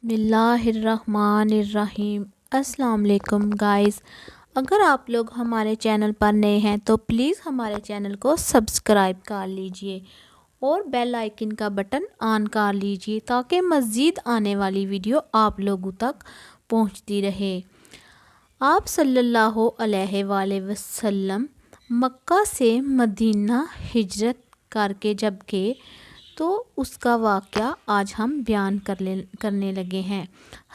بسم اللہ الرحمن الرحیم۔ السلام علیکم گائز، اگر آپ لوگ ہمارے چینل پر نئے ہیں تو پلیز ہمارے چینل کو سبسکرائب کر لیجئے اور بیل آئیکن کا بٹن آن کر لیجئے تاکہ مزید آنے والی ویڈیو آپ لوگوں تک پہنچتی رہے۔ آپ صلی اللہ علیہ وآلہ وسلم مکہ سے مدینہ ہجرت کر کے جب گئے تو اس کا واقعہ آج ہم بیان کرنے لگے ہیں۔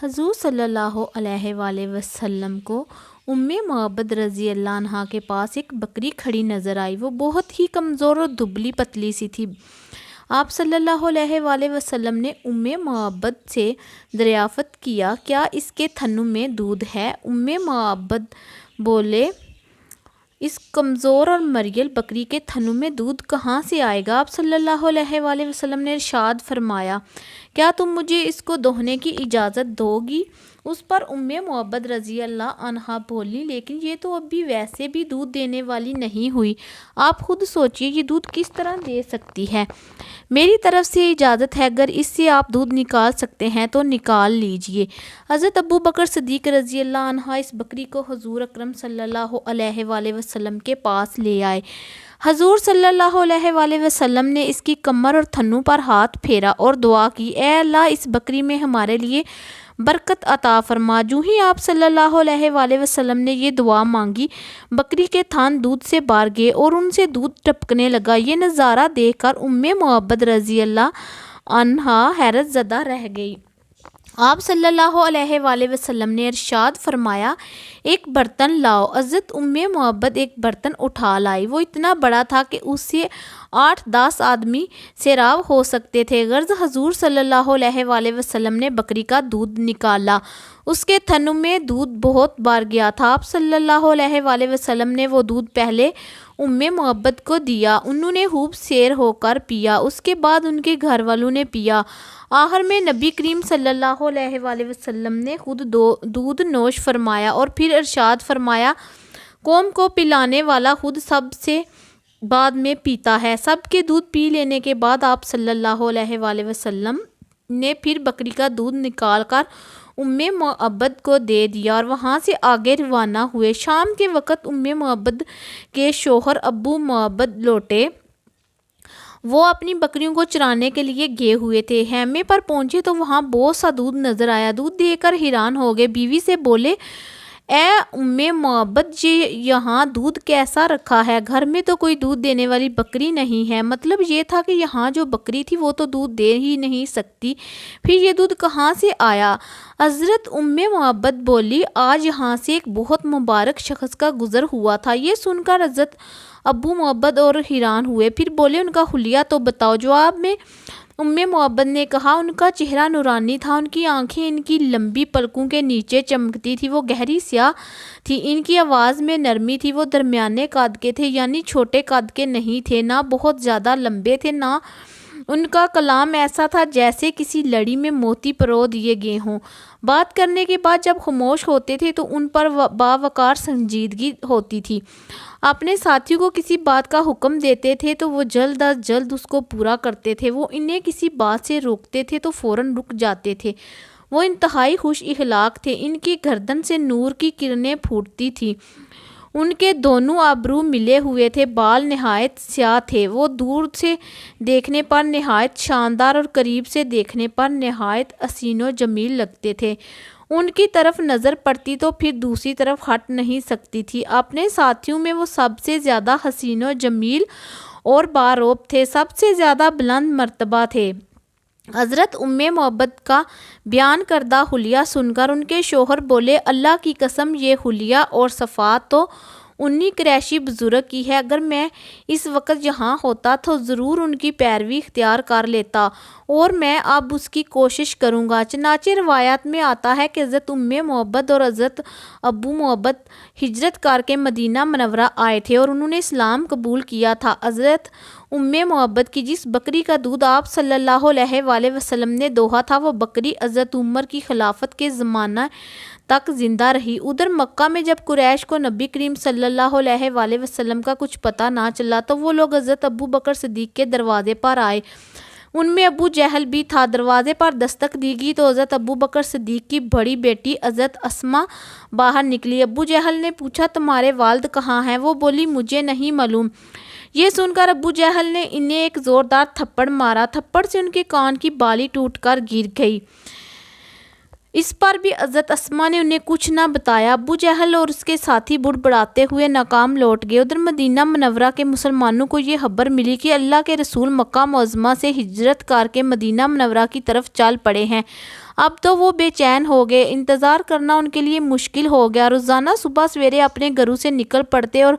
حضور صلی اللہ علیہ وآلہ وسلم کو ام معبد رضی اللہ عنہا کے پاس ایک بکری کھڑی نظر آئی۔ وہ بہت ہی کمزور اور دبلی پتلی سی تھی۔ آپ صلی اللہ علیہ وآلہ وسلم نے ام معبد سے دریافت کیا، کیا اس کے تھنوں میں دودھ ہے؟ ام معبد بولے، اس کمزور اور مریل بکری کے تھنوں میں دودھ کہاں سے آئے گا؟ آپ صلی اللہ علیہ وآلہ وسلم نے ارشاد فرمایا، کیا تم مجھے اس کو دہنے کی اجازت دو گی؟ اس پر ام معبد رضی اللہ عنہا بولی، لیکن یہ تو ابھی ویسے بھی دودھ دینے والی نہیں ہوئی، آپ خود سوچئے یہ دودھ کس طرح دے سکتی ہے؟ میری طرف سے اجازت ہے، اگر اس سے آپ دودھ نکال سکتے ہیں تو نکال لیجئے۔ حضرت ابو بکر صدیق رضی اللہ عنہ اس بکری کو حضور اکرم صلی اللہ علیہ وآلہ وسلم کے پاس لے آئے۔ حضور صلی اللہ علیہ وآلہ وسلم نے اس کی کمر اور تھنوں پر ہاتھ پھیرا اور دعا کی، اے اللہ اس بکری میں ہمارے لیے برکت عطا فرما۔ جو ہی آپ صلی اللہ علیہ وآلہ وسلم نے یہ دعا مانگی، بکری کے تھن دودھ سے بھر گئے اور ان سے دودھ ٹپکنے لگا۔ یہ نظارہ دیکھ کر ام معبد رضی اللہ عنہا حیرت زدہ رہ گئی۔ آپ صلی اللہ علیہ وآلہ وسلم نے ارشاد فرمایا، ایک برتن لاؤ۔ حضرت ام معبد ایک برتن اٹھا لائی۔ وہ اتنا بڑا تھا کہ اس سے 8-10 آدمی سیراب ہو سکتے تھے۔ غرض حضور صلی اللہ علیہ وآلہ وسلم نے بکری کا دودھ نکالا، اس کے تھنوں میں دودھ بہت بھر گیا تھا۔ آپ صلی اللہ علیہ وآلہ وسلم نے وہ دودھ پہلے ام معبد کو دیا، انہوں نے خوب سیر ہو کر پیا، اس کے بعد ان کے گھر والوں نے پیا، آخر میں نبی کریم صلی اللہ علیہ وآلہ وسلم نے خود دودھ نوش فرمایا اور پھر ارشاد فرمایا، قوم کو پلانے والا خود سب سے بعد میں پیتا ہے۔ سب کے دودھ پی لینے کے بعد آپ صلی اللہ علیہ وآلہ وسلم نے پھر بکری کا دودھ نکال کر ام معبد کو دے دیا اور وہاں سے آگے روانہ ہوئے۔ شام کے وقت ام معبد کے شوہر ابو معبد لوٹے، وہ اپنی بکریوں کو چرانے کے لیے گئے ہوئے تھے۔ خیمے پر پہنچے تو وہاں بہت سا دودھ نظر آیا۔ دودھ دیکھ کر حیران ہو گئے، بیوی سے بولے، اے ام معبد، یہاں دودھ کیسا رکھا ہے؟ گھر میں تو کوئی دودھ دینے والی بکری نہیں ہے۔ مطلب یہ تھا کہ یہاں جو بکری تھی وہ تو دودھ دے ہی نہیں سکتی، پھر یہ دودھ کہاں سے آیا؟ حضرت ام معبد بولی، آج یہاں سے ایک بہت مبارک شخص کا گزر ہوا تھا۔ یہ سن کر حضرت ابو معبد اور حیران ہوئے، پھر بولے، ان کا حلیہ تو بتاؤ۔ جواب میں ام معبد نے کہا، ان کا چہرہ نورانی تھا، ان کی آنکھیں ان کی لمبی پلکوں کے نیچے چمکتی تھی، وہ گہری سیاہ تھی، ان کی آواز میں نرمی تھی، وہ درمیانے قد کے تھے، یعنی چھوٹے قد کے نہیں تھے، نہ بہت زیادہ لمبے تھے، نہ ان کا کلام ایسا تھا جیسے کسی لڑی میں موتی پرو دیے گئے ہوں۔ بات کرنے کے بعد جب خاموش ہوتے تھے تو ان پر باوقار سنجیدگی ہوتی تھی۔ اپنے ساتھیوں کو کسی بات کا حکم دیتے تھے تو وہ جلد از جلد اس کو پورا کرتے تھے، وہ انہیں کسی بات سے روکتے تھے تو فوراً رک جاتے تھے۔ وہ انتہائی خوش اخلاق تھے، ان کی گردن سے نور کی کرنیں پھوٹتی تھیں، ان کے دونوں ابرو ملے ہوئے تھے، بال نہایت سیاہ تھے، وہ دور سے دیکھنے پر نہایت شاندار اور قریب سے دیکھنے پر نہایت حسین و جمیل لگتے تھے۔ ان کی طرف نظر پڑتی تو پھر دوسری طرف ہٹ نہیں سکتی تھی۔ اپنے ساتھیوں میں وہ سب سے زیادہ حسین و جمیل اور باروب تھے، سب سے زیادہ بلند مرتبہ تھے۔ حضرت ام معبد کا بیان کردہ حلیہ سن کر ان کے شوہر بولے، اللہ کی قسم، یہ حلیہ اور صفات تو انہی قریشی بزرگ کی ہے، اگر میں اس وقت یہاں ہوتا تو ضرور ان کی پیروی اختیار کر لیتا، اور میں اب اس کی کوشش کروں گا۔ چنانچہ روایات میں آتا ہے کہ حضرت ام معبد اور حضرت ابو معبد ہجرت کر کے مدینہ منورہ آئے تھے اور انہوں نے اسلام قبول کیا تھا۔ حضرت ام معبد کی جس بکری کا دودھ آپ صلی اللہ علیہ وآلہ وسلم نے دوہا تھا، وہ بکری حضرت عمر کی خلافت کے زمانہ تک زندہ رہی۔ ادھر مکہ میں جب قریش کو نبی کریم صلی اللہ علیہ وآلہ وسلم کا کچھ پتہ نہ چلا تو وہ لوگ حضرت ابو بکر صدیق کے دروازے پر آئے، ان میں ابو جہل بھی تھا۔ دروازے پر دستک دی گئی تو حضرت ابو بکر صدیق کی بڑی بیٹی حضرت اسماء باہر نکلی۔ ابو جہل نے پوچھا تمہارے والد کہاں ہیں؟ وہ بولی مجھے نہیں معلوم۔ یہ سن کر ابو جہل نے انہیں ایک زوردار تھپڑ مارا، تھپڑ سے ان کے کان کی بالی ٹوٹ کر گر گئی۔ اس پر بھی حضرت اسماء نے انہیں کچھ نہ بتایا۔ ابو جہل اور اس کے ساتھی بڑبڑاتے ہوئے ناکام لوٹ گئے۔ ادھر مدینہ منورہ کے مسلمانوں کو یہ خبر ملی کہ اللہ کے رسول مکہ معظمہ سے ہجرت کر کے مدینہ منورہ کی طرف چل پڑے ہیں۔ اب تو وہ بے چین ہو گئے، انتظار کرنا ان کے لیے مشکل ہو گیا۔ روزانہ صبح سویرے اپنے گھروں سے نکل پڑتے اور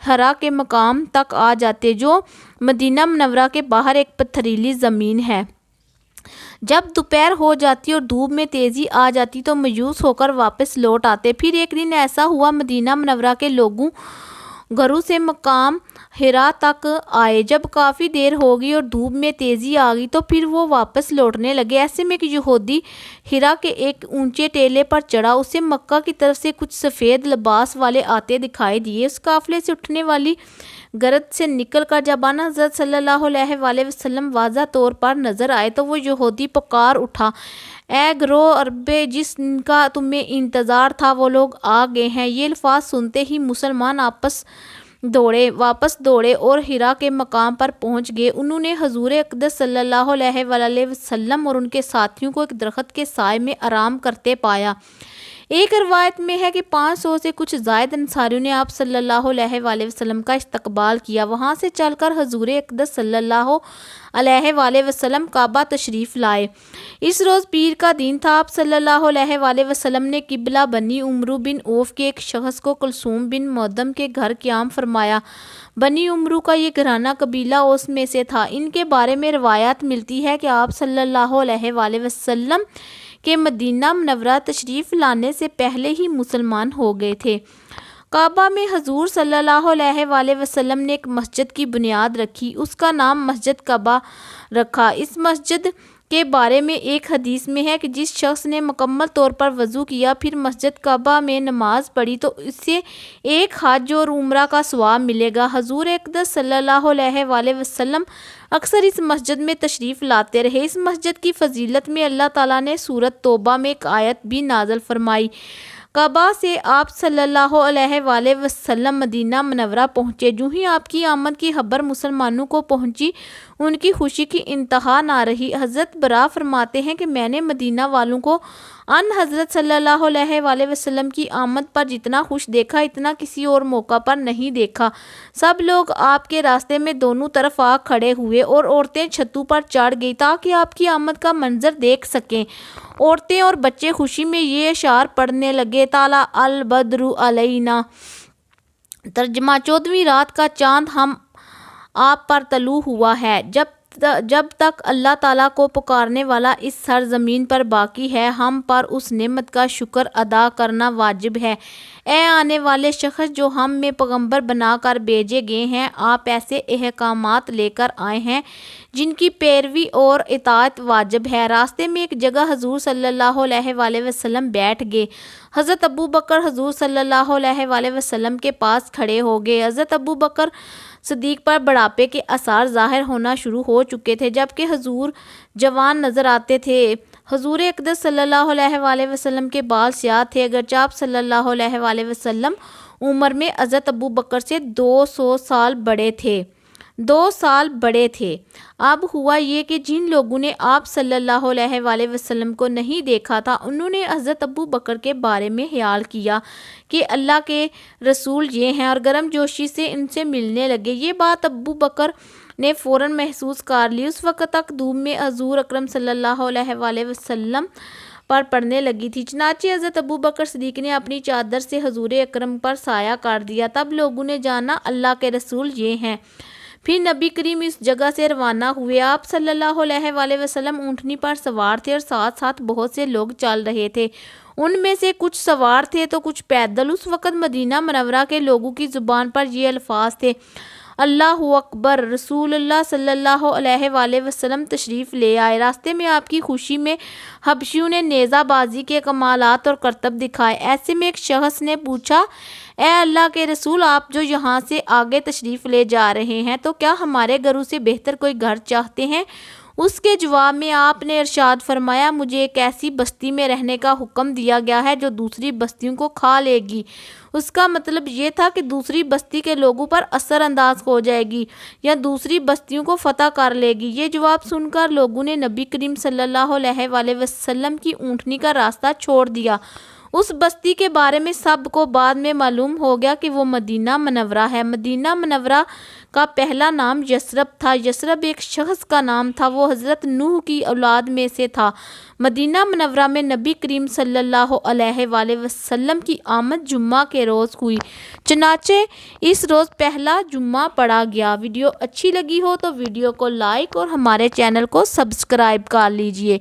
ہرا کے مقام تک آ جاتے، جو مدینہ منورہ کے باہر ایک پتھریلی زمین ہے۔ جب دوپہر ہو جاتی اور دھوپ میں تیزی آ جاتی تو مایوس ہو کر واپس لوٹ آتے۔ پھر ایک دن ایسا ہوا مدینہ منورہ کے لوگوں گھروں سے مقام ہرا تک آئے۔ جب کافی دیر ہو گئی اور دھوپ میں تیزی آ گئی تو پھر وہ واپس لوٹنے لگے۔ ایسے میں ایک یہودی ہرا کے ایک اونچے ٹیلے پر چڑھا۔ اسے مکہ کی طرف سے کچھ سفید لباس والے آتے دکھائی دیے۔ اس قافلے سے اٹھنے والی گرد سے نکل کر جب آن حضرت صلی اللہ علیہ وآلہ وسلم واضح طور پر نظر آئے تو وہ یہودی پکار اٹھا، اے گروہ عربے، جس کا تمہیں انتظار تھا وہ لوگ آ گئے ہیں۔ یہ الفاظ سنتے ہی مسلمان واپس دوڑے اور ہرا کے مقام پر پہنچ گئے۔ انہوں نے حضور اقدس صلی اللہ علیہ وآلہ وسلم اور ان کے ساتھیوں کو ایک درخت کے سائے میں آرام کرتے پایا۔ ایک روایت میں ہے کہ 500 سے کچھ زائد انصاریوں نے آپ صلی اللہ علیہ وآلہ وسلم کا استقبال کیا۔ وہاں سے چل کر حضور اقدس صلی اللہ علیہ وآلہ وسلم کعبہ تشریف لائے۔ اس روز پیر کا دن تھا۔ آپ صلی اللہ علیہ وآلہ وسلم نے قبلہ بنی عمرو بن عوف کے ایک شخص کو کلثوم بن مودم کے گھر قیام فرمایا۔ بنی عمرو کا یہ گھرانہ قبیلہ اوس میں سے تھا۔ ان کے بارے میں روایات ملتی ہے کہ آپ صلی اللہ علیہ وآلہ وسلم کے مدینہ منورہ تشریف لانے سے پہلے ہی مسلمان ہو گئے تھے۔ کعبہ میں حضور صلی اللہ علیہ وآلہ وسلم نے ایک مسجد کی بنیاد رکھی، اس کا نام مسجد قباء رکھا۔ اس مسجد کے بارے میں ایک حدیث میں ہے کہ جس شخص نے مکمل طور پر وضو کیا پھر مسجد قباء میں نماز پڑھی تو اسے ایک حج اور عمرہ کا ثواب ملے گا۔ حضور اقدس صلی اللہ علیہ وآلہ وسلم اکثر اس مسجد میں تشریف لاتے رہے۔ اس مسجد کی فضیلت میں اللہ تعالیٰ نے سورۃ توبہ میں ایک آیت بھی نازل فرمائی۔ کعبہ سے آپ صلی اللہ علیہ وآلہ وسلم مدینہ منورہ پہنچے۔ جو ہی آپ کی آمد کی خبر مسلمانوں کو پہنچی ان کی خوشی کی انتہا نہ رہی۔ حضرت برا فرماتے ہیں کہ میں نے مدینہ والوں کو ان حضرت صلی اللہ علیہ وآلہ وسلم کی آمد پر جتنا خوش دیکھا اتنا کسی اور موقع پر نہیں دیکھا۔ سب لوگ آپ کے راستے میں دونوں طرف آ کھڑے ہوئے اور عورتیں چھتوں پر چڑھ گئی تاکہ آپ کی آمد کا منظر دیکھ سکیں۔ عورتیں اور بچے خوشی میں یہ اشعار پڑھنے لگے، طلع البدر علینا۔ ترجمہ: 14ویں رات کا چاند ہم آپ پر طلوع ہوا ہے۔ جب تک اللہ تعالیٰ کو پکارنے والا اس سرزمین پر باقی ہے ہم پر اس نعمت کا شکر ادا کرنا واجب ہے۔ اے آنے والے شخص جو ہم میں پیغمبر بنا کر بھیجے گئے ہیں، آپ ایسے احکامات لے کر آئے ہیں جن کی پیروی اور اطاعت واجب ہے۔ راستے میں ایک جگہ حضور صلی اللہ علیہ وآلہ وسلم بیٹھ گئے۔ حضرت ابو بکر حضور صلی اللہ علیہ وآلہ وسلم کے پاس کھڑے ہو گئے۔ حضرت ابو بکر صدیق پر بڑھاپے کے آثار ظاہر ہونا شروع ہو چکے تھے جبکہ حضور جوان نظر آتے تھے۔ حضور اقدس صلی اللہ علیہ وآلہ وسلم کے بال سیاہ تھے، اگرچہ آپ صلی اللہ علیہ وآلہ وسلم عمر میں حضرت ابو بکر سے 200 سال بڑے تھے۔ اب ہوا یہ کہ جن لوگوں نے آپ صلی اللہ علیہ وآلہ وسلم کو نہیں دیکھا تھا انہوں نے حضرت ابو بکر کے بارے میں خیال کیا کہ اللہ کے رسول یہ ہیں اور گرم جوشی سے ان سے ملنے لگے۔ یہ بات ابو بکر نے فوراً محسوس کر لی۔ اس وقت تک دھوپ میں حضور اکرم صلی اللہ علیہ وآلہ وسلم پر پڑنے لگی تھی، چنانچہ حضرت ابو بکر صدیق نے اپنی چادر سے حضور اکرم پر سایہ کر دیا۔ تب لوگوں نے جانا اللہ کے رسول یہ ہیں۔ پھر نبی کریم اس جگہ سے روانہ ہوئے۔ آپ صلی اللہ علیہ وآلہ وسلم اونٹنی پر سوار تھے اور ساتھ ساتھ بہت سے لوگ چل رہے تھے، ان میں سے کچھ سوار تھے تو کچھ پیدل۔ اس وقت مدینہ منورہ کے لوگوں کی زبان پر یہ الفاظ تھے، اللہ اکبر، رسول اللہ صلی اللہ علیہ وآلہ وسلم تشریف لے آئے۔ راستے میں آپ کی خوشی میں حبشیوں نے نیزہ بازی کے کمالات اور کرتب دکھائے۔ ایسے میں ایک شخص نے پوچھا، اے اللہ کے رسول، آپ جو یہاں سے آگے تشریف لے جا رہے ہیں تو کیا ہمارے گھروں سے بہتر کوئی گھر چاہتے ہیں؟ اس کے جواب میں آپ نے ارشاد فرمایا مجھے ایک ایسی بستی میں رہنے کا حکم دیا گیا ہے جو دوسری بستیوں کو کھا لے گی۔ اس کا مطلب یہ تھا کہ دوسری بستی کے لوگوں پر اثر انداز ہو جائے گی یا دوسری بستیوں کو فتح کر لے گی۔ یہ جواب سن کر لوگوں نے نبی کریم صلی اللہ علیہ وآلہ وسلم کی اونٹنی کا راستہ چھوڑ دیا۔ اس بستی کے بارے میں سب کو بعد میں معلوم ہو گیا کہ وہ مدینہ منورہ ہے۔ مدینہ منورہ کا پہلا نام یثرب تھا۔ یثرب ایک شخص کا نام تھا، وہ حضرت نوح کی اولاد میں سے تھا۔ مدینہ منورہ میں نبی کریم صلی اللہ علیہ وآلہ وسلم کی آمد جمعہ کے روز ہوئی، چنانچہ اس روز پہلا جمعہ پڑھا گیا۔ ویڈیو اچھی لگی ہو تو ویڈیو کو لائک اور ہمارے چینل کو سبسکرائب کر لیجئے۔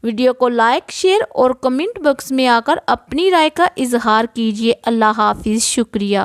ویڈیو کو لائک، شیئر اور کمنٹ باکس میں آ کر اپنی رائے کا اظہار کیجئے۔ اللہ حافظ، شکریہ۔